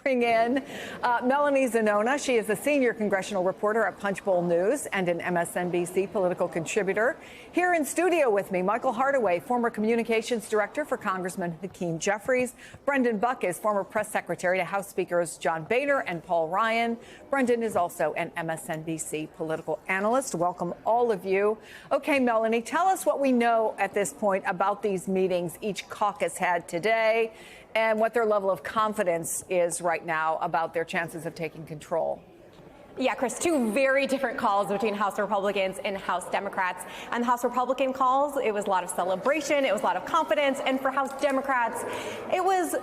bring in Melanie Zanona. She is a senior congressional reporter at Punchbowl News and an MSNBC political contributor. Here in studio with me, Michael Hardaway, former communications director for Congressman Hakeem Jeffries. Brendan Buck is former press secretary to House Speakers John Boehner and Paul Ryan. Brendan is also an MSNBC political analyst. Welcome, all of you. Okay, Melanie, tell us what we know at this point about these meetings each caucus had today and what their level of confidence is right now about their chances of taking control. Yeah, Chris, two very different calls between House Republicans and House Democrats. On the House Republican calls, it was a lot of celebration, it was a lot of confidence, and for House Democrats, it was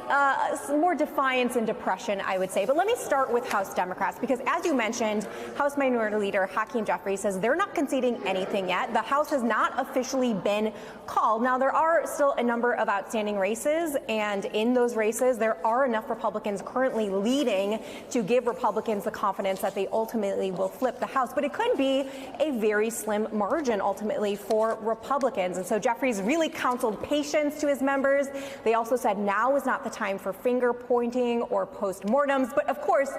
more defiance and depression, I would say. But let me start with House Democrats, because as you mentioned, House Minority Leader Hakeem Jeffries says they're not conceding anything yet. The House has not officially been called. Now, there are still a number of outstanding races, and in those races, there are enough Republicans currently leading to give Republicans the confidence that they ultimately will flip the House. But it could be a very slim margin ultimately for Republicans. And so Jeffries really counseled patience to his members. They also said now is not the time for finger pointing or postmortems. But of course,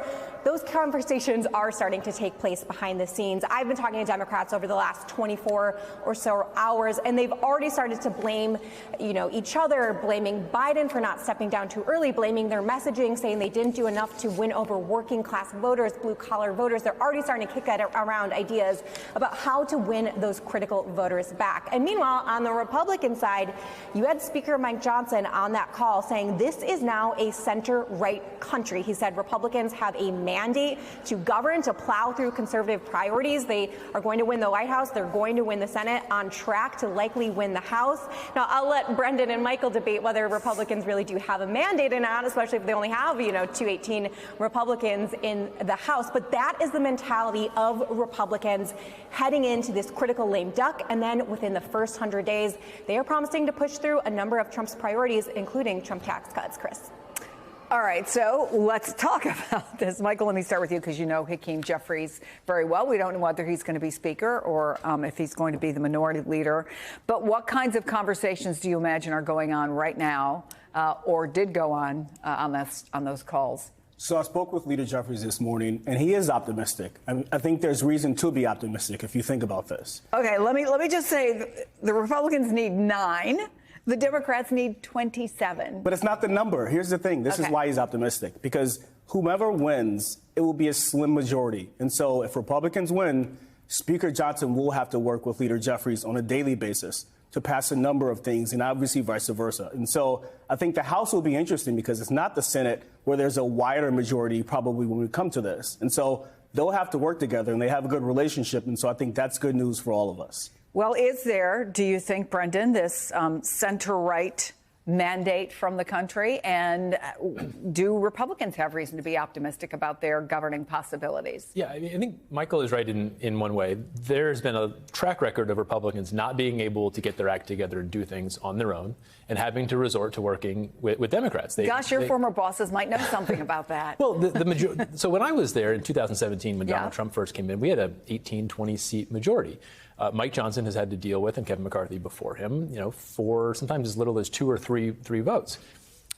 those conversations are starting to take place behind the scenes. I've been talking to Democrats over the last 24 or so hours, and they've already started to blame, each other, blaming Biden for not stepping down too early, blaming their messaging, saying they didn't do enough to win over working class voters, blue collar voters. They're already starting to kick around ideas about how to win those critical voters back. And meanwhile, on the Republican side, you had Speaker Mike Johnson on that call saying this is now a center-right country. He said Republicans have a mandate to govern, to plow through conservative priorities. They are going to win the White House. They're going to win the Senate, on track to likely win the House. Now, I'll let Brendan and Michael debate whether Republicans really do have a mandate or not, especially if they only have, 218 Republicans in the House. But that is the mentality of Republicans heading into this critical lame duck. And then within the first 100 days, they are promising to push through a number of Trump's priorities, including Trump tax cuts. Chris. All right, so let's talk about this. Michael, let me start with you because you know Hakeem Jeffries very well. We don't know whether he's going to be Speaker or if he's going to be the minority leader. But what kinds of conversations do you imagine are going on right now or did go on those calls? So I spoke with Leader Jeffries this morning, and he is optimistic. I think there's reason to be optimistic if you think about this. Okay, let me just say the Republicans need 9. The Democrats need 27. But it's not the number. Here's the thing. This is why he's optimistic, because whomever wins, it will be a slim majority. And so if Republicans win, Speaker Johnson will have to work with Leader Jeffries on a daily basis to pass a number of things, and obviously vice versa. And so I think the House will be interesting because it's not the Senate where there's a wider majority probably when we come to this. And so they'll have to work together, and they have a good relationship. And so I think that's good news for all of us. Well, is there, do you think, Brendan, this center-right mandate from the country? And do Republicans have reason to be optimistic about their governing possibilities? Yeah, I think Michael is right in one way. There's been a track record of Republicans not being able to get their act together and do things on their own and having to resort to working with Democrats. Your former bosses might know something about that. Well, so when I was there in 2017, when Donald Trump first came in, we had an 18, 20-seat majority. Mike Johnson has had to deal with, and Kevin McCarthy before him, for sometimes as little as 2 or 3 votes.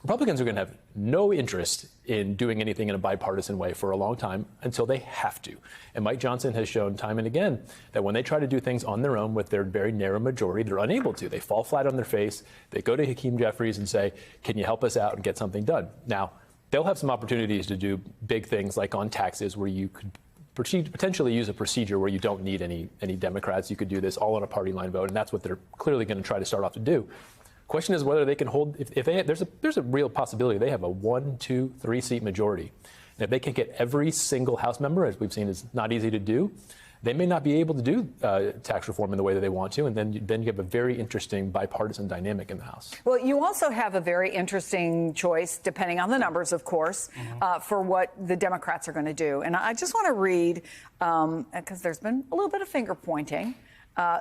Republicans are going to have no interest in doing anything in a bipartisan way for a long time until they have to. And Mike Johnson has shown time and again that when they try to do things on their own with their very narrow majority, they're unable to. They fall flat on their face. They go to Hakeem Jeffries and say, can you help us out and get something done? Now, they'll have some opportunities to do big things like on taxes where you could potentially use a procedure where you don't need any Democrats. You could do this all on a party line vote, and that's what they're clearly going to try to start off to do. Question is whether they can hold. If they there's a real possibility they have a 1, 2, 3 seat majority, and if they can get every single House member, as we've seen is not easy to do, they may not be able to do tax reform in the way that they want to, and then you have a very interesting bipartisan dynamic in the House. Well, you also have a very interesting choice, depending on the numbers, of course, for what the Democrats are going to do. And I just want to read, because there's been a little bit of finger pointing,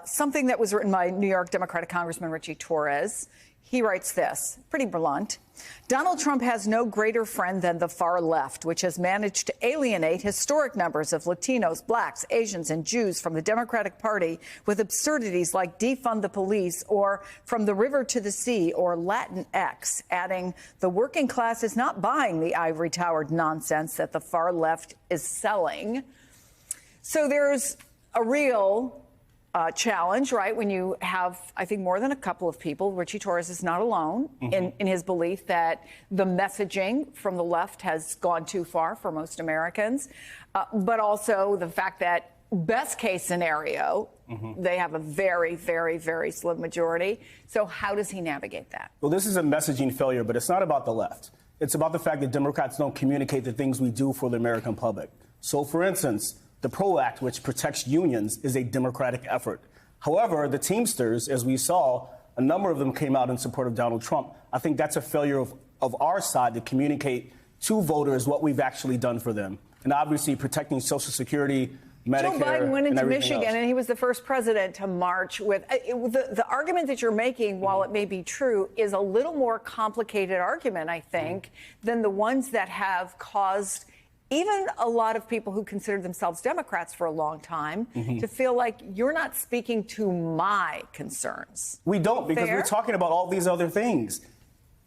something that was written by New York Democratic Congressman Richie Torres. He writes this, pretty blunt. Donald Trump has no greater friend than the far left, which has managed to alienate historic numbers of Latinos, blacks, Asians, and Jews from the Democratic Party with absurdities like defund the police or from the river to the sea or Latinx, adding the working class is not buying the ivory towered nonsense that the far left is selling. So there's a real challenge, right? When you have, I think, more than a couple of people, Richie Torres is not alone in his belief that the messaging from the left has gone too far for most Americans, but also the fact that best case scenario, they have a very, very, very slim majority. So how does he navigate that? Well, this is a messaging failure, but it's not about the left. It's about the fact that Democrats don't communicate the things we do for the American public. So, for instance, the PRO Act, which protects unions, is a Democratic effort. However, the Teamsters, as we saw, a number of them came out in support of Donald Trump. I think that's a failure of our side to communicate to voters what we've actually done for them. And obviously protecting Social Security, Medicare, Joe Biden went into Michigan, else. and he was the first president to march with the argument that you're making, while it may be true, is a little more complicated argument, I think, than the ones that have caused even a lot of people who considered themselves Democrats for a long time to feel like you're not speaking to my concerns. We don't, because Fair? we're talking about all these other things.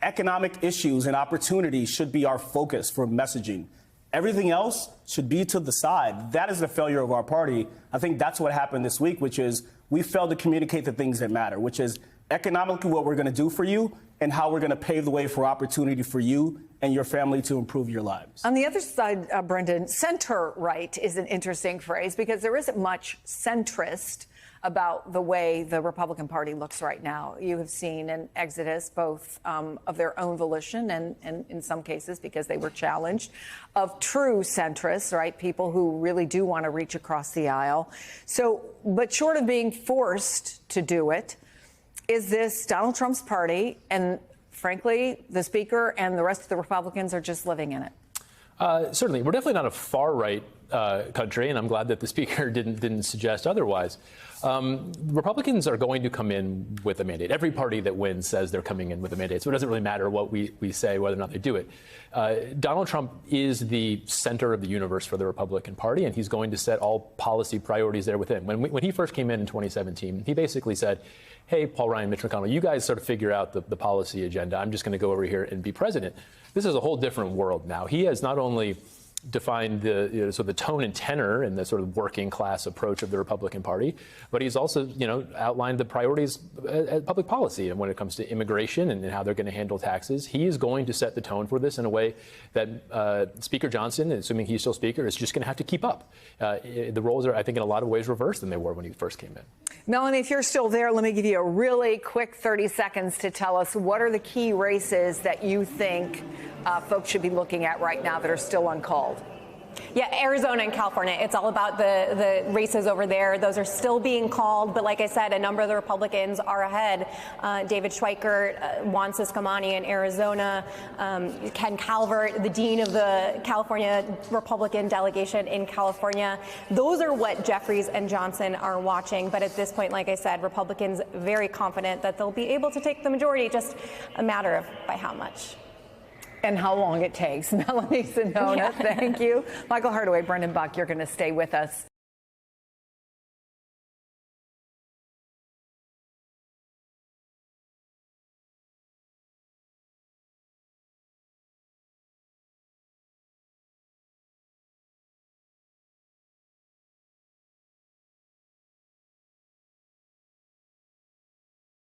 Economic issues and opportunities should be our focus for messaging. Everything else should be to the side. That is the failure of our party. I think that's what happened this week, which is we failed to communicate the things that matter, which is economically what we're going to do for you and how we're going to pave the way for opportunity for you and your family to improve your lives. On the other side, Brendan, center-right is an interesting phrase because there isn't much centrist about the way the Republican Party looks right now. You have seen an exodus, both of their own volition and in some cases because they were challenged, of true centrists, right? People who really do want to reach across the aisle. So, but short of being forced to do it, is this Donald Trump's party, and frankly, the Speaker and the rest of the Republicans are just living in it? Certainly. We're definitely not a far-right country, and I'm glad that the Speaker didn't suggest otherwise. Republicans are going to come in with a mandate. Every party that wins says they're coming in with a mandate, so it doesn't really matter what we say, whether or not they do it. Donald Trump is the center of the universe for the Republican Party, and he's going to set all policy priorities there within. When he first came in 2017, he basically said, hey, Paul Ryan, Mitch McConnell, you guys sort of figure out the policy agenda. I'm just going to go over here and be president. This is a whole different world now. He has not only defined the sort of the tone and tenor and the sort of working class approach of the Republican Party, but he's also outlined the priorities at public policy and when it comes to immigration and how they're going to handle taxes. He is going to set the tone for this in a way that Speaker Johnson, assuming he's still Speaker, is just going to have to keep up. The roles are, I think, in a lot of ways reversed than they were when he first came in. Melanie, if you're still there, let me give you a really quick 30 seconds to tell us what are the key races that you think folks should be looking at right now that are still uncalled. Yeah, Arizona and California. It's all about the races over there. Those are still being called. But like I said, a number of the Republicans are ahead. David Schweikert, Juan Ciscomani in Arizona, Ken Calvert, the dean of the California Republican delegation in California. Those are what Jeffries and Johnson are watching. But at this point, like I said, Republicans very confident that they'll be able to take the majority, just a matter of by how much. And how long it takes. Melanie Zanona, thank you. Michael Hardaway, Brendan Buck, you're going to stay with us.